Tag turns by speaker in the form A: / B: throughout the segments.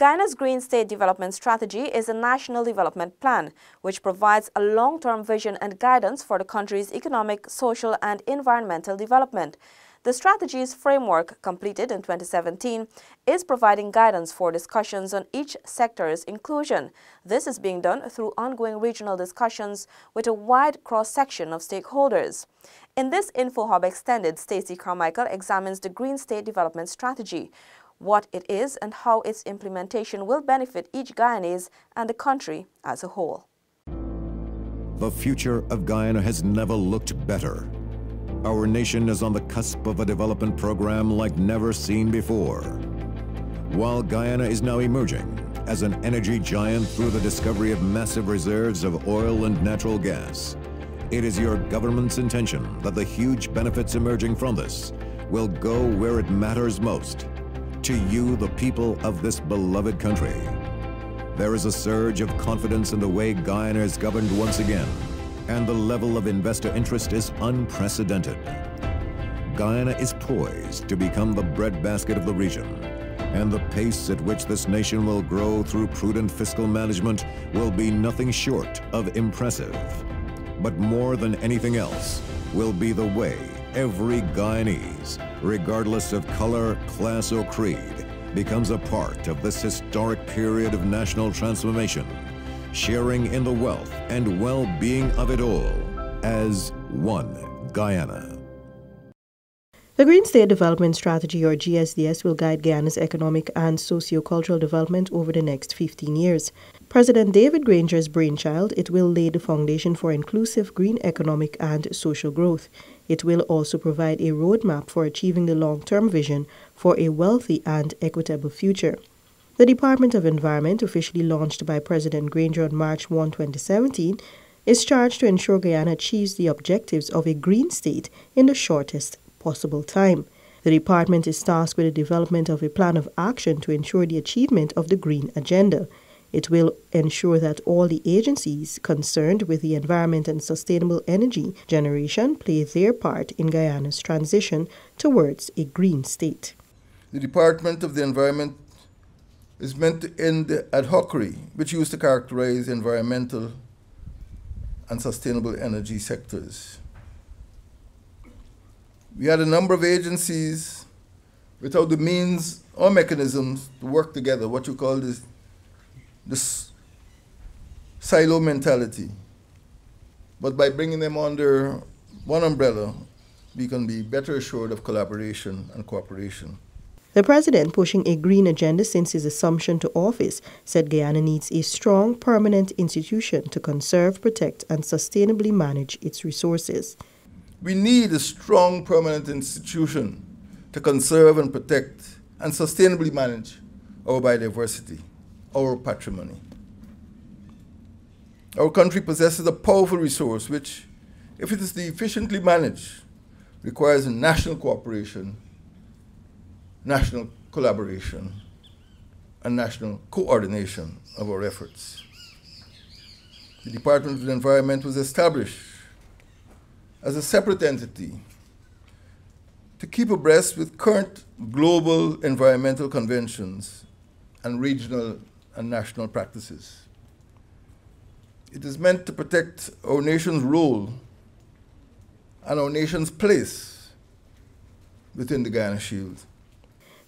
A: Guyana's Green State Development Strategy is a national development plan which provides a long-term vision and guidance for the country's economic, social and environmental development. The strategy's framework, completed in 2017, is providing guidance for discussions on each sector's inclusion. This is being done through ongoing regional discussions with a wide cross-section of stakeholders. In this InfoHub Extended, Stacey Carmichael examines the Green State Development Strategy, what it is and how its implementation will benefit each Guyanese and the country as a whole.
B: The future of Guyana has never looked better. Our nation is on the cusp of a development program like never seen before. While Guyana is now emerging as an energy giant through the discovery of massive reserves of oil and natural gas, it is your government's intention that the huge benefits emerging from this will go where it matters most, to you, the people of this beloved country. There is a surge of confidence in the way Guyana is governed once again, and the level of investor interest is unprecedented. Guyana is poised to become the breadbasket of the region, and the pace at which this nation will grow through prudent fiscal management will be nothing short of impressive. But more than anything else will be the way every Guyanese, regardless of color, class, or creed, becomes a part of this historic period of national transformation, sharing in the wealth and well-being of it all as one Guyana.
C: The Green State Development Strategy, or GSDS, will guide Guyana's economic and socio-cultural development over the next 15 years. President David Granger's brainchild, it will lay the foundation for inclusive green economic and social growth. It will also provide a roadmap for achieving the long-term vision for a wealthy and equitable future. The Department of Environment, officially launched by President Granger on March 1, 2017, is charged to ensure Guyana achieves the objectives of a green state in the shortest possible time. The department is tasked with the development of a plan of action to ensure the achievement of the green agenda. It will ensure that all the agencies concerned with the environment and sustainable energy generation play their part in Guyana's transition towards a green state.
D: The Department of the Environment is meant to end the ad hocery which used to characterize environmental and sustainable energy sectors. We had a number of agencies without the means or mechanisms to work together, what you call this silo mentality. But by bringing them under one umbrella, we can be better assured of collaboration and cooperation.
C: The president, pushing a green agenda since his assumption to office, said Guyana needs a strong, permanent institution to conserve, protect, and sustainably manage its resources.
D: We need a strong, permanent institution to conserve and protect and sustainably manage our biodiversity, our patrimony. Our country possesses a powerful resource which, if it is efficiently managed, requires national cooperation, national collaboration, and national coordination of our efforts. The Department of the Environment was established as a separate entity to keep abreast with current global environmental conventions and regional and national practices. It is meant to protect our nation's role and our nation's place within the Guyana Shield.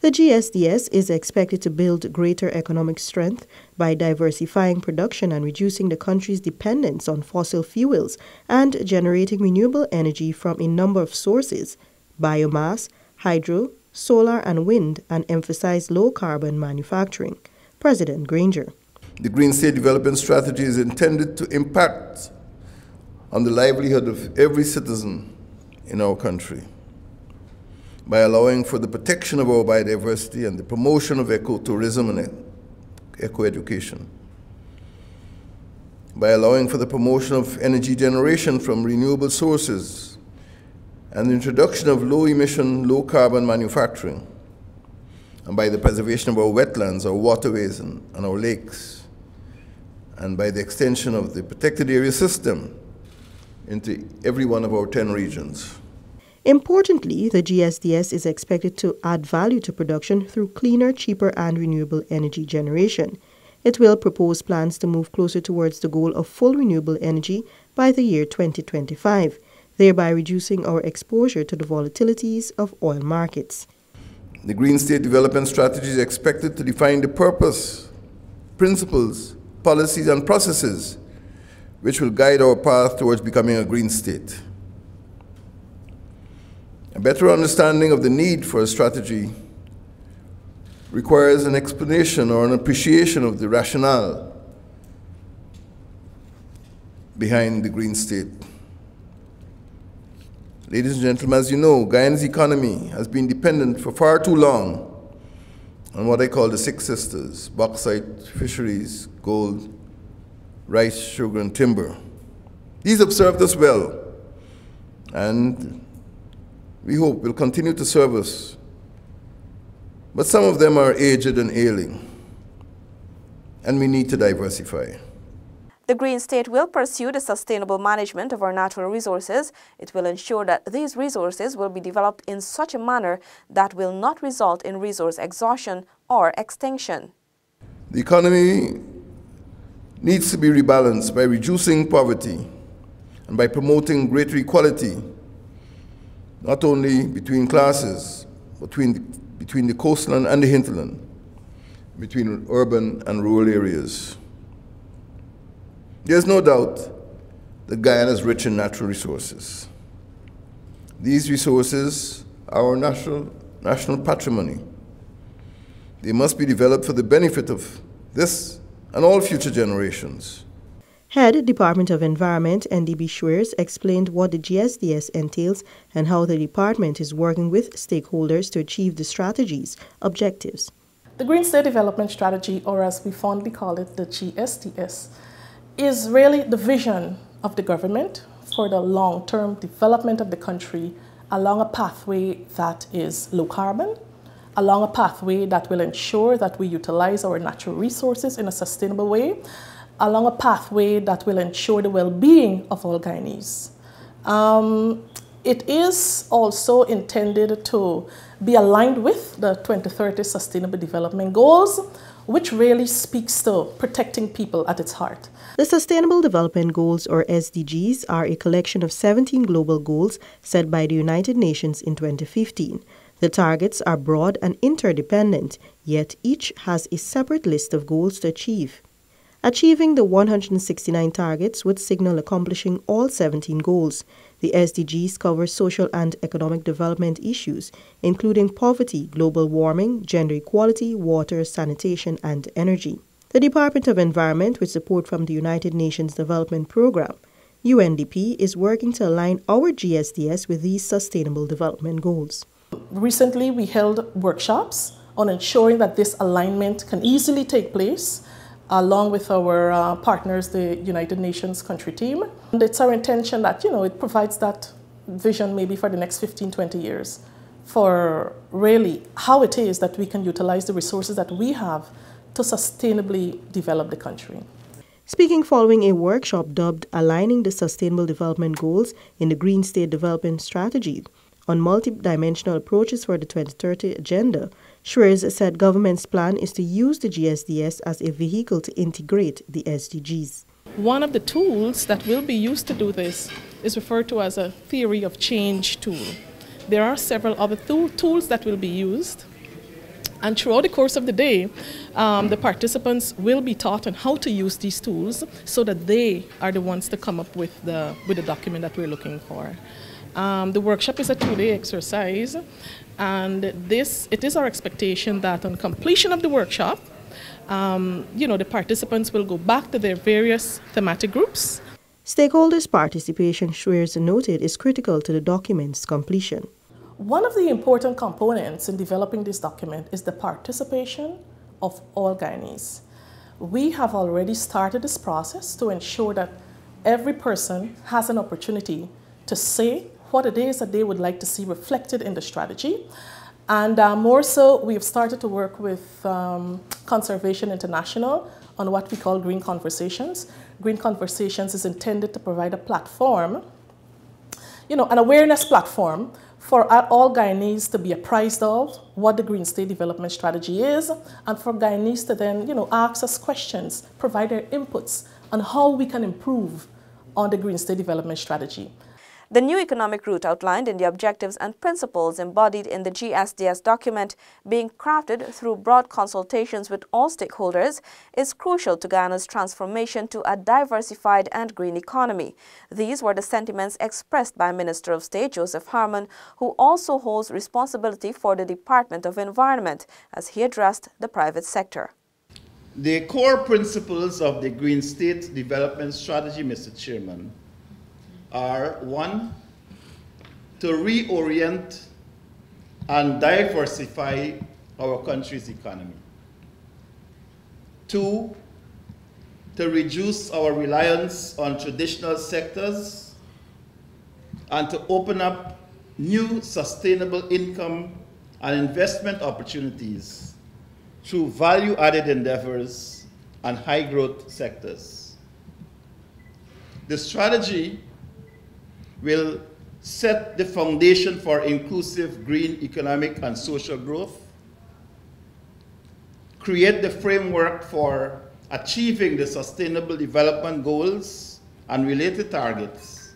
C: The GSDS is expected to build greater economic strength by diversifying production and reducing the country's dependence on fossil fuels and generating renewable energy from a number of sources: biomass, hydro, solar and wind, and emphasize low-carbon manufacturing. President Granger.
D: The Green State Development Strategy is intended to impact on the livelihood of every citizen in our country by allowing for the protection of our biodiversity and the promotion of ecotourism and eco-education, by allowing for the promotion of energy generation from renewable sources and the introduction of low-emission, low-carbon manufacturing, and by the preservation of our wetlands, our waterways, and our lakes, and by the extension of the protected area system into every one of our 10 regions.
C: Importantly, the GSDS is expected to add value to production through cleaner, cheaper, and renewable energy generation. It will propose plans to move closer towards the goal of full renewable energy by the year 2025, thereby reducing our exposure to the volatilities of oil markets.
D: The Green State Development Strategy is expected to define the purpose, principles, policies, and processes which will guide our path towards becoming a green state. A better understanding of the need for a strategy requires an explanation or an appreciation of the rationale behind the green state. Ladies and gentlemen, as you know, Guyana's economy has been dependent for far too long on what I call the Six Sisters: bauxite, fisheries, gold, rice, sugar, and timber. These have served us well, and we hope will continue to serve us. But some of them are aged and ailing, and we need to diversify.
A: The Green State will pursue the sustainable management of our natural resources. It will ensure that these resources will be developed in such a manner that will not result in resource exhaustion or extinction.
D: The economy needs to be rebalanced by reducing poverty and by promoting greater equality, not only between classes, but between the coastland and the hinterland, between urban and rural areas. There's no doubt that Guyana is rich in natural resources. These resources are our national patrimony. They must be developed for the benefit of this and all future generations.
C: Head Department of Environment, NDB Schweers, explained what the GSDS entails and how the department is working with stakeholders to achieve the strategy's objectives.
E: The Green State Development Strategy, or as we fondly call it, the GSDS, is really the vision of the government for the long-term development of the country along a pathway that is low carbon, along a pathway that will ensure that we utilize our natural resources in a sustainable way, along a pathway that will ensure the well-being of all Guyanese. It is also intended to be aligned with the 2030 Sustainable Development Goals, which really speaks to protecting people at its heart.
C: The Sustainable Development Goals, or SDGs, are a collection of 17 global goals set by the United Nations in 2015. The targets are broad and interdependent, yet each has a separate list of goals to achieve. Achieving the 169 targets would signal accomplishing all 17 goals. The SDGs cover social and economic development issues, including poverty, global warming, gender equality, water, sanitation, and energy. The Department of Environment, with support from the United Nations Development Programme, UNDP, is working to align our GSDS with these sustainable development goals.
E: Recently, we held workshops on ensuring that this alignment can easily take place along with our partners, the United Nations country team. And it's our intention that, it provides that vision maybe for the next 15, 20 years for really how it is that we can utilize the resources that we have to sustainably develop the country.
C: Speaking following a workshop dubbed Aligning the Sustainable Development Goals in the Green State Development Strategy on multidimensional approaches for the 2030 Agenda, Schweers said government's plan is to use the GSDS as a vehicle to integrate the SDGs.
E: One of the tools that will be used to do this is referred to as a theory of change tool. There are several other tools that will be used, and throughout the course of the day, the participants will be taught on how to use these tools so that they are the ones to come up with the document that we're looking for. The workshop is a 2-day exercise, and it is our expectation that on completion of the workshop, the participants will go back to their various thematic groups.
C: Stakeholders' participation, Schweers noted, is critical to the document's completion.
E: One of the important components in developing this document is the participation of all Guyanese. We have already started this process to ensure that every person has an opportunity to say what it is that they would like to see reflected in the strategy. And more so, we have started to work with Conservation International on what we call Green Conversations. Green Conversations is intended to provide a platform, an awareness platform for all Guyanese to be apprised of what the Green State Development Strategy is, and for Guyanese to then, ask us questions, provide their inputs on how we can improve on the Green State Development Strategy.
A: The new economic route outlined in the objectives and principles embodied in the GSDS document, being crafted through broad consultations with all stakeholders, is crucial to Guyana's transformation to a diversified and green economy. These were the sentiments expressed by Minister of State Joseph Harmon, who also holds responsibility for the Department of Environment, as he addressed the private sector.
F: The core principles of the Green State Development Strategy, Mr. Chairman, are 1, to reorient and diversify our country's economy. 2, to reduce our reliance on traditional sectors and to open up new sustainable income and investment opportunities through value-added endeavors and high-growth sectors. The strategy will set the foundation for inclusive green economic and social growth, create the framework for achieving the Sustainable Development Goals and related targets,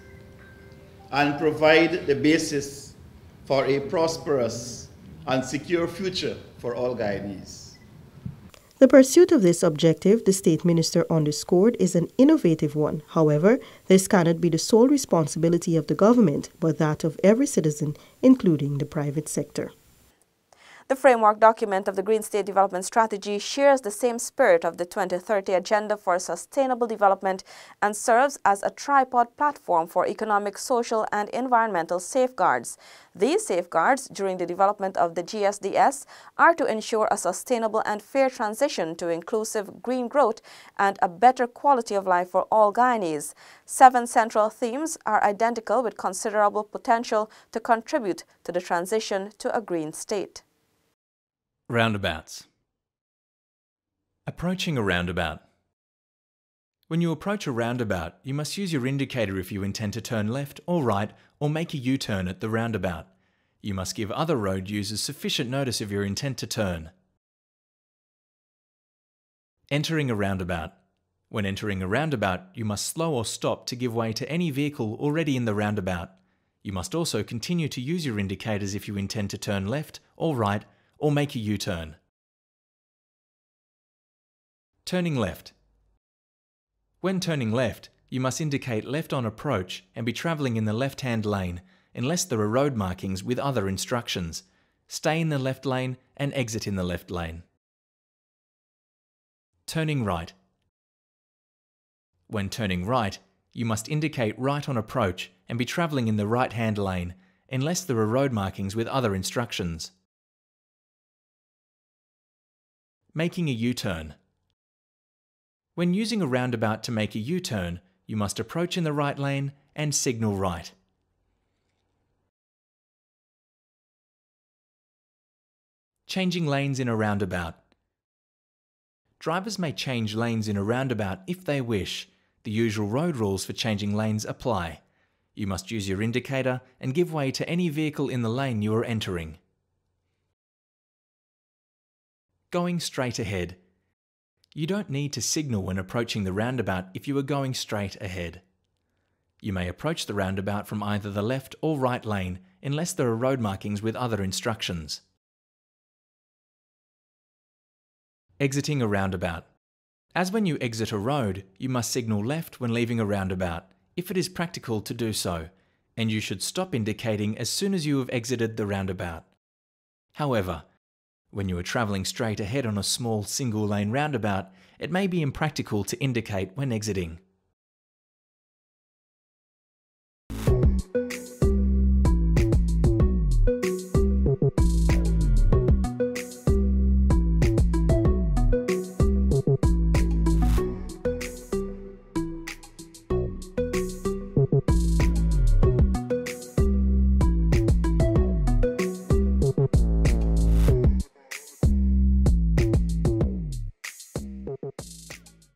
F: and provide the basis for a prosperous and secure future for all Guyanese.
C: The pursuit of this objective, the State Minister underscored, is an innovative one. However, this cannot be the sole responsibility of the government, but that of every citizen, including the private sector.
A: The framework document of the Green State Development Strategy shares the same spirit of the 2030 Agenda for Sustainable Development and serves as a tripod platform for economic, social, and environmental safeguards. These safeguards, during the development of the GSDS, are to ensure a sustainable and fair transition to inclusive green growth and a better quality of life for all Guyanese. 7 central themes are identical with considerable potential to contribute to the transition to a green state.
G: Roundabouts. Approaching a roundabout. When you approach a roundabout, you must use your indicator if you intend to turn left or right or make a U-turn at the roundabout. You must give other road users sufficient notice of your intent to turn. Entering a roundabout. When entering a roundabout, you must slow or stop to give way to any vehicle already in the roundabout. You must also continue to use your indicators if you intend to turn left or right or make a U-turn. Turning left. When turning left, you must indicate left on approach and be travelling in the left-hand lane unless there are road markings with other instructions. Stay in the left lane and exit in the left lane. Turning right. When turning right, you must indicate right on approach and be travelling in the right-hand lane unless there are road markings with other instructions. Making a U-turn. When using a roundabout to make a U-turn, you must approach in the right lane and signal right. Changing lanes in a roundabout. Drivers may change lanes in a roundabout if they wish. The usual road rules for changing lanes apply. You must use your indicator and give way to any vehicle in the lane you are entering. Going straight ahead. You don't need to signal when approaching the roundabout if you are going straight ahead. You may approach the roundabout from either the left or right lane unless there are road markings with other instructions. Exiting a roundabout. As when you exit a road, you must signal left when leaving a roundabout, if it is practical to do so, and you should stop indicating as soon as you have exited the roundabout. However, when you are travelling straight ahead on a small single-lane roundabout, it may be impractical to indicate when exiting.